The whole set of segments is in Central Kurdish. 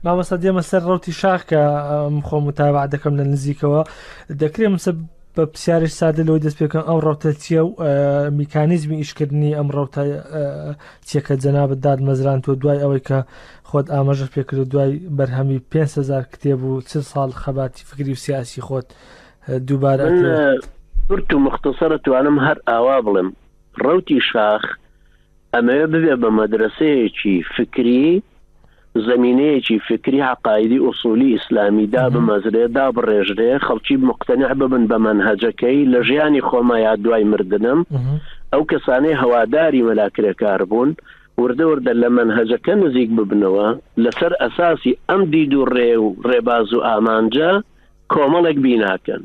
مامۆستا دێمە سەر ڕەوتی شاخ کە خۆ متابع دەکەم لە نزیکەوە دەکرێت مسە بە پرسیارش سادە لەوەی دەست پێ بکەم ئەو ڕەوتە چییە و میکانیزمی ئیشکردنی ئەم ڕەوتە چیەکە جەنابەت دادمەزران تۆ دوای ئەوەی کە خۆت ئاماژە پێکرد دوای بەرهەمی 5,000 کتێب و 40 ساڵ خەباتی فکری و سیاسی خۆت دووبارە برت و مختصرە توانم هەر ئاوا بڵێم ڕەوتی شاخ ئەمەوێ ببێ بە مەدرسەیەکی فکری زمینەیەکی فکری عقایدی ئوسولی ئیسلامی دا بمەزرێ دا بڕێژرێ خەڵکی مقتەنیع ببن بە مەنهەجەکەی لە ژیانی خۆمە یا دوای مردنم ئەو کەسانەی هەواداری مەلاکرێکار بوون وردە وردە لە مەنهەجەکە نزیک ببنەوە لەسەر ئەساسی ئەم دید و ڕێ و ڕێباز و ئامانجە کۆمەڵێک بیناکەن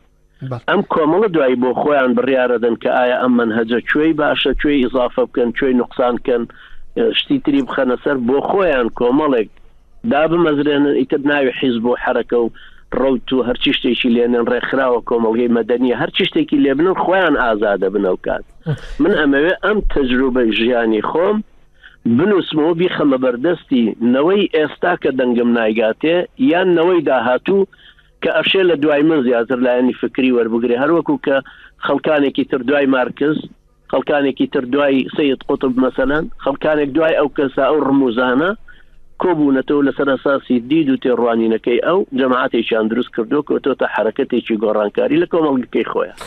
ئەم کۆمەڵە دوایی بۆ خۆیان بڕیارەدەن کە ئایا ئەم مەنهەجە کوێی باشە کوێی ئیزافە بکەن کوێی نوقسان کەن شتی تری بخەنە سەر بۆ خۆیان کۆمەڵێک دا بمەزرێنن ئیتر ناوی حیزب و حرەکە و ڕەوت و هەرچی شتێکی لێنن ڕێکخراوە کۆمەڵگەی مەدەنیە هەرچی شتێکی لێ بنن خۆیان ئازادە بنەو کات من ئەمەوێ ئەم تەجروبەی ژیانی خۆم بنووسمەوە بیخەمە بەردەستی نەوەی ئێستا کە دەنگم نایگاتێ یان نەوەی داهاتوو کە ئەشێ لە دوای من زیاتر لایەنی فکری وەربگرێ هەروەکو کە خەڵکانێکی تر دوای مارکس خەڵکانێکی تر دوای سید قوتب مەسەلەن خەڵکانێک دوای ئەو کەسا ئەو ڕموزانە کۆبوونەتەوە لەسەر ئەساسی دید و تێڕوانینەکەی ئەو جەماعەتێکیان دروست کردو کەوتۆتە حرەکەتێکی گۆڕانکاری لە کۆمەڵگەکەی خۆیان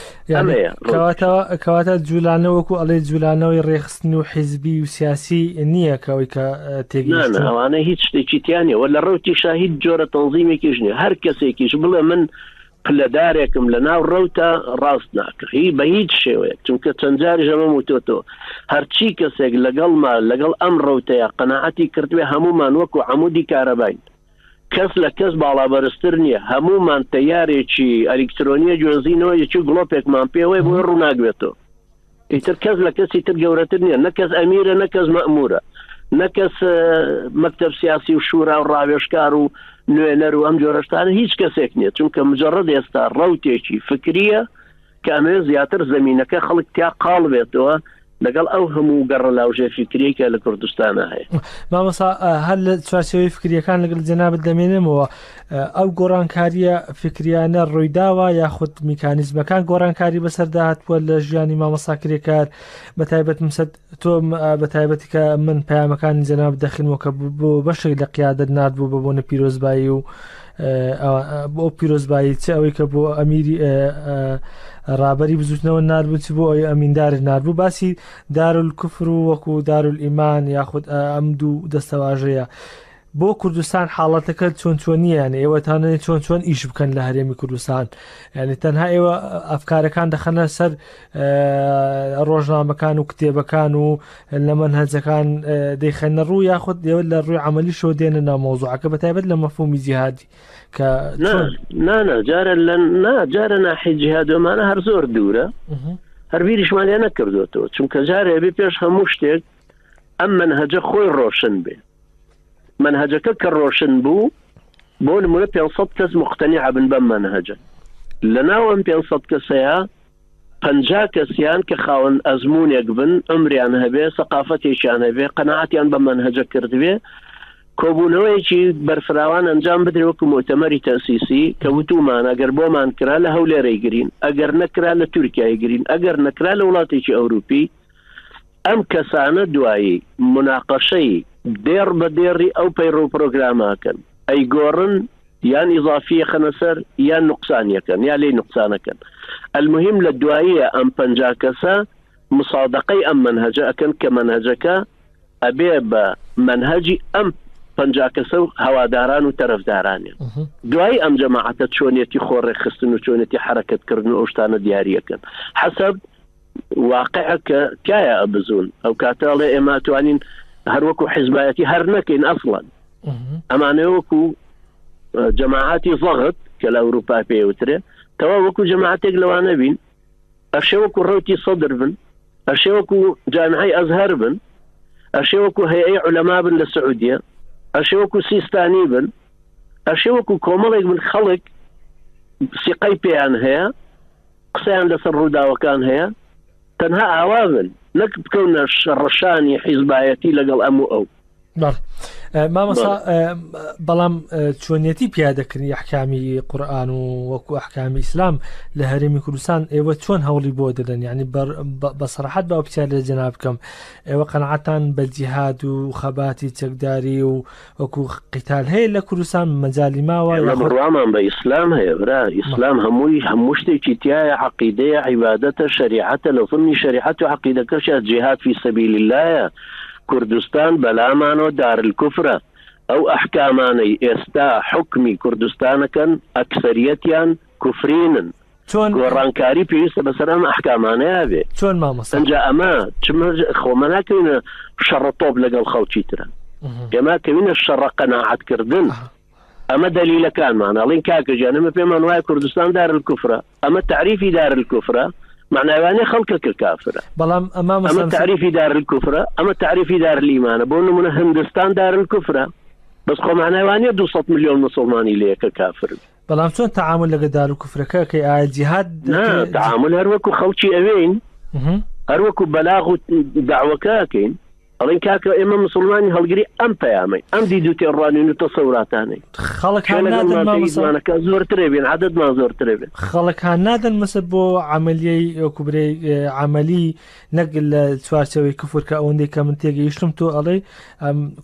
کەواتە جوولانەوەکو ئەڵێ جوولانەوەی ڕێخستن و حیزبی و سیاسی نییە کەەوەی کە تێگەیشتن ئەوانە هیچ شتێکی تیانە وە لە ڕەوتی شاهید جۆرە تەنزیمێکیش نیە هەر کەسێکیش بڵێ من پلەدارێکم لە ناو ڕەوتە ڕاست ناکە بە هیچ شێوەیە چونکە چەند جاری ژەمە وتۆتەوە هەرچی کەسێک لەگەڵ ئەم ڕەوتەیە قەناعەتی کردوێ هەمومان وەکو عەمودی کارەباین کەس لە کەس باڵابەرزتر نییە هەمومان تەیارێکی ئەلکترۆنیە گوێزینەوە یەکی گڵۆپێکمان پێوەی بۆ ڕووناگوێتەوە ئیتر کەس لە کەسی تر گەورەتر نییە نەکەس ئەمیرە نەکەس مەئمورە نەکەس مەکتەب سیاسی و شورا و ڕاوێژکار و نوێنەر و ئەم جۆرەشتانە هیچ کەسێک نییە چونکە مجرد ئێستا ڕەوتێکی فکریە کە ئەمێ زیاتر زمینەکە خەڵک تیا قاڵ بێتەوە لەگەڵ ئەو هەموو گەڕە لاوژێ فکریەکە لە کوردستانە هەیە مامۆستا هەر لە چوارچێوەی فکریەکان لەگەڵ جەنابەت دەمێنمەوە ئەو گۆڕانکاریە فکریانە ڕوویداوە یاخود میکانیزمەکان گۆڕانکاری بەسەرداهاتووە لە ژیانی مامۆستا کرێکار بەتایبەت تۆ بەتایبەتی کە من پەیامەکانی جەنابەت دەخینەوە کە بۆ بەشێک لە قیادەت نردبوو بە بۆنە پیرۆزبایی و بۆ پیرۆزبایی چ ئەوەی کە بۆ ئەمیری ڕابەری بزوتنەوە نردبوو چ بۆ ئەوی ئەمیندار نردبوو باسی دارولکوفر و وەکو دارولئیمان یاخود ئەم دوو دەستەواژەیە بۆ کوردستان حاڵەتەکە چۆن نییە ئێوەتانە چۆن ئیش بکەن لە هەرێمی کوردستان یعنی تەنها ئێوە ئەفکارەکان دەخەنە سەر ڕۆژنامەکان و کتێبەکان و لە مەنهەجەکان دەیخەنە ڕوو یاخود ئێوە لە ڕووی عەمەلی شۆ دێنە ناو مەوزوعەکە بەتایبەت لە مەفهومی جیهادی کە جارە ناحی جیهادۆمانە هەر زۆر دوورە هەر بیریشمان لێ نەکردوێتەوە چونکە جارێ بێ پێش هەموو شتێک ئەم مەنهەجە خۆی ڕۆشن بێ منهجەکە کە ڕۆشن بوو بۆ نمونە 500 کەس مقتەنیع بن بەم منهجە لەناو ئەم 500 کەسەیە 50 کەسیان کە خاوەن ئەزمونێک بن ئەمریان هەبێ سەقافەتێکیان هەبێ قەناعەتیان بە منهجە کردوێ کۆبوونەوەیەکی بەرفراوان ئەنجام بدرێ وەکو مؤتەمەری تەسیسی کە وتومان ئەگەر بۆمان کرا لە هەولێرەی گرین ئەگەر نەکرا لە تورکیای گرین ئەگەر نەکرا لە وڵاتێکی ئەوروپی ئەم کەسانە دوایی مناقەشەی دێر بە دێڕی ئەو پەیڕۆ پرۆگراماکەن ئەی گۆڕن یان ئیضافیە خەنەسەر یان نوقسانیەکەن یا لێی نوقسانەکەن المهم لە دواییە ئەم 50 کەسە مصادقەی ئەم منهجە ئەکەن کە منهجەکە ئەبێ بە منهجی ئەم 50 کەسە و هەواداران و تەرەفدارانیان دوای ئەم جەماعەتە چۆنیەتی خۆڕێخستن و چۆنیەتی حرەکەتکردن و ئەو شتانە دیاریەکەن حەسەب واقعەکە کایە ئەبزون ئەو کاتەڵێ ئێمە توانین هەروەکو حیزبایەتی هەر نەکەین ئەسڵەن ئەمانە وەکو جەماعەتی زەغت کە لە ئەوروپا پێوترێ تەوا وەکو جەماعەتێک لەوانە بین ئەشێ وەکو ڕەوتی سەدر بن ئەشێ وەکو جامعەی ئەزهەر بن ئەشێ وەکو هەیئەی عولەما بن لە سعودیە ئەشێ وەکو سیستانی بن ئەشێ وەکو کۆمەڵێک من خەڵک سیقەی پێیان هەیە قسەیان لەسەر ڕووداوەکان هەیە تەنها ئاوا بن نەک بکەونە ڕەشانی حیزبایەتی لەگەڵ ئەم و ئەو مامەسا بەڵام چۆنیەتی پیادەکردنی ئەحکامی قورئان و وەکو ئەحکامی ئیسلام لە هەرێمی کوردستان ئێوە چۆن هەوڵی بۆ دەدەن یعنی بە سەراحەت بە ئەو پرسیار لە جەناب بکەم ئێوە قەناعەتان بە جیهاد و خەباتی چەکداری و وەکو قیتال هەیە لە کوردستان مەجالی ماوە بڕوامان بە ئیسلام هەیە برا ئیسلام هەموو شتێکی تایە عەقیدەیە عیبادەتە شەریعەتە لە ضمنی شەریعەت و عەقیدەکەش جیهاد فی سەبیل اللهە کوردستان بەلامانەوە دارالکوفرە ئەو ئەحکامانەی ئێستا حکمی کوردستانەکەن ئەکسەریەتیان کوفرینن گۆڕانکاری پێویستە بەسەر ئەم ئەحکامانەیە بێ چۆن مامەسا ئەنجا ئەمە خۆمە ناکەوینە شەڕە تۆپ لەگەڵ خەڵکی ترە ئێمە کەوینە شەڕە قەناعەتکردن ئەمە دەلیلەکانمان ئەڵێن کاکەجان ئەمە پێمان وایە کوردستان دارالکوفرە ئەمە تعریفی دارالکوفرە معناوانەی خەڵکەکە کافرە بەڵام ئەمە تعریفی دارالکوفرە ئەمە تعریفی دارالئیمانە بۆ نمونە هندستان دارالکوفرە بەس خۆ معناوانیە 200 ملیۆن مسلمانی لەیەکە کافر بەڵام چۆن تەعامل لەگە دارالکوفرەکە کە ئایا جیهاد تەعامل هەروەکو خەڵکی ئەوێین هەروەکو بەلاغ و داوەکەکەین ئەڵێن کاکە ئێمە مسلمانی هەڵگری ئەم پەیامەی ئەم دید و تێڕوانین و تەسەوراتانەی خەڵکانەکە زۆرترێ بێن عەدەدمان زۆرترێ بێن خەڵکان نادەن مەسە بۆ عەمەلیەی کوبرەی عەمەلی نەک لە چوارچەوەی کوفر کە ئەوەندەی کە من تێگەیشتم تۆ ئەڵێ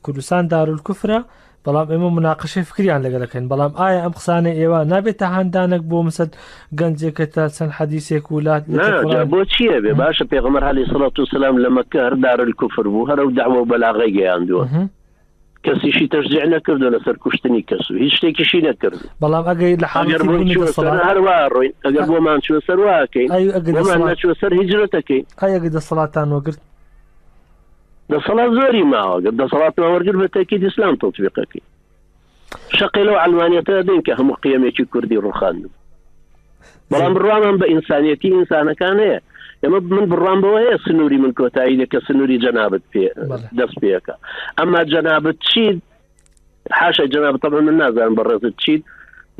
کوردستان دارالکوفرە بەڵام ئێمە مناقشەی فکریان لەگەڵەکەن بەڵام ئایا ئەم قسانە ئێوە نابێتە هەندانێک بۆ مەسەد گەنجێکە تا چەند حەدیثێک وڵات بۆ چییە بێ باشە پێغەمبەر عەلەیهی سەڵات وسەلام لە مەککە هەر دارالکوفر بوو هەرە و دەعوە و بەلاغەی گەیاندووە کەسیشی تەشجیع نەکردو لەسەر کوشتنی کەس و هیچ شتێکیشی نەکرد بەڵام ئەگەر لە هەروە ڕۆین ئەگەر بۆمان چوە سەر واکەین بۆمان نەچوە سەر هیجرەتەکەین ئەگە دەسەڵاتان وەگرت دەسەڵات زۆری ماوە دەسەڵاتمان وەرگرت بە تەکید ئیسلام تەطبیقەکەی شەقی لەو عەلمانیەتە دەین کە هەموو قیەمێکی کوردی ڕوخاندن بەڵام بڕوامان بە ئینسانیەتی ئینسانەکان هەیە ئێمە من بڕوام بەوە هەیە سنووری من کۆتایی دەکە سنووری جەنابەت دەست پێەکە ئەمما جەنابەت چیت حاشا جەنابەت تەمەن من نازانم بەڕێزت چیت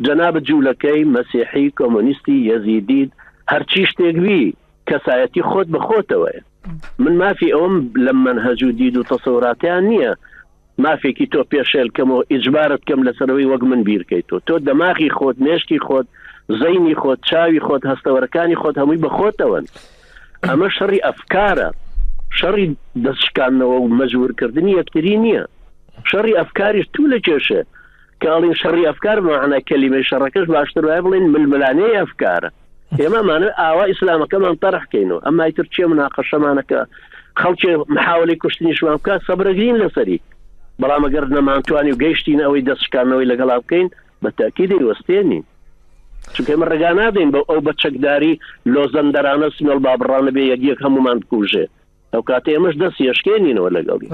جەنابەت جوولەکەی مەسیحی کۆمۆنیستی یەزیدیت هەرچی شتێکبی کەسایەتی خۆت بە خۆتەوەیە من مافی ئەوم لە مەنهەج و دید و تەسەوراتیان نییە مافێکی تۆ پێشێلکەم و ئیجبارت کەم لەسەرەوەی وەک من بیرکەیتەوە تۆ دەماغی خۆت مێشکی خۆت زەینی خۆت چاوی خۆت هەستەوەرەکانی خۆت هەمووی بە خۆتەوەن ئەمە شەڕی ئەفکارە شەڕی دەستشکاندنەوە و مەجبورکردنی یەکتری نییە شەڕی ئەفکاریش تو لە کێشە کە ئەڵین شەڕی ئەفکار بمعنای کەلیمەی شەڕەکەش باشتر وایە بڵێن ململانەی ئەفکارە ئێمەمانە ئاوا ئیسلامەکەمان تەرحکەینەوە ئەمما ئیتر چێ مناقەشەمانەکە خەڵکی محاولی کوشتنیشمان بکە سەبرەگرین لەسەری بەڵام ئەگەر نەمانتوانی و گەیشتین ئەوەی دەستشکاندنەوەی لەگەڵا بکەین بە تاکید دەیوەستێنین چونکە ئێمە ڕێگا نادەین بە ئەو بە چەکداری لۆزەندەرانە سمێڵ بابڕانە بێ یەکیەک هەمومان بکوژێ ئەو کاتە ئێمەش دەست یەشکێنینەوە لەگەڵی